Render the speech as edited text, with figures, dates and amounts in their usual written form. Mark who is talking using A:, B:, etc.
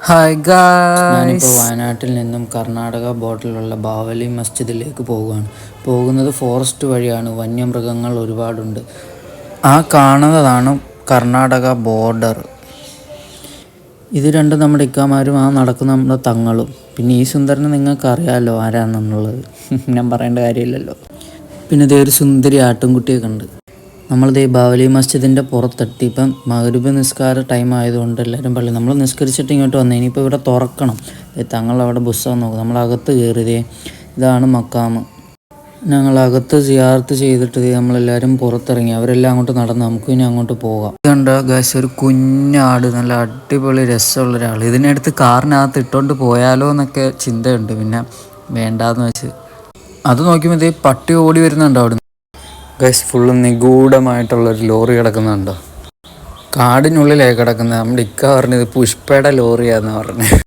A: Hi
B: ഞാനിപ്പോൾ
A: guys.
B: വയനാട്ടിൽ നിന്നും കർണാടക ബോർഡറിലുള്ള ബാവലി മസ്ജിദിലേക്ക് പോകുന്നത് ഫോറസ്റ്റ് വഴിയാണ്. വന്യമൃഗങ്ങൾ ഒരുപാടുണ്ട്. ആ കാണുന്നതാണ് കർണാടക ബോർഡർ. ഇത് രണ്ടും നമ്മുടെ ഇക്കാമാരും, ആ നടക്കുന്ന നമ്മുടെ തങ്ങളും. പിന്നെ ഈ സുന്ദരനെ നിങ്ങൾക്ക് അറിയാമല്ലോ ആരാണെന്നുള്ളത്. ഞാൻ പറയേണ്ട കാര്യമില്ലല്ലോ. പിന്നെ ഇതേ ഒരു സുന്ദരി ആട്ടുംകുട്ടിയൊക്കെ ഉണ്ട്. നമ്മളിതേ ബാവലി മസ്ജിദിൻ്റെ പുറത്തെത്തി. ഇപ്പം മഗ്‌രിബ് നിസ്കാര ടൈം ആയതുകൊണ്ട് എല്ലാവരും പള്ളി നമ്മൾ നിസ്കരിച്ചിട്ട് ഇങ്ങോട്ട് വന്നു. ഇനിയിപ്പോൾ ഇവിടെ തുറക്കണം. തങ്ങളവിടെ പുസ്തകം നോക്കും. നമ്മളകത്ത് കയറിയതേ ഇതാണ് മക്കാമ്. ഞങ്ങളകത്ത് സിയാറത്ത് ചെയ്തിട്ട് നമ്മളെല്ലാവരും പുറത്തിറങ്ങി. അവരെല്ലാം അങ്ങോട്ട് നടന്നു. നമുക്ക് ഇനി അങ്ങോട്ട് പോകാം. ഇതുണ്ട് ഗൈസ്, ഒരു കുഞ്ഞാട്, നല്ല അടിപൊളി രസമുള്ള ഒരാൾ. ഇതിനടുത്ത് കാറിനകത്ത് ഇട്ടുകൊണ്ട് പോയാലോ എന്നൊക്കെ ചിന്തയുണ്ട്. പിന്നെ വേണ്ടാന്ന് വെച്ച് അത് നോക്കിയപ്പോൾ ഇതേ പട്ടി ഓടി വരുന്നുണ്ട് അവിടെ. ഗൈസ്, ഫുള്ള് നിഗൂഢമായിട്ടുള്ളൊരു ലോറി കിടക്കുന്നുണ്ടോ. കാടിനുള്ളിലായി കിടക്കുന്നത്. നമ്മുടെ ഇക്ക പറഞ്ഞത് പുഷ്പയുടെ ലോറിയാന്ന് പറഞ്ഞത്.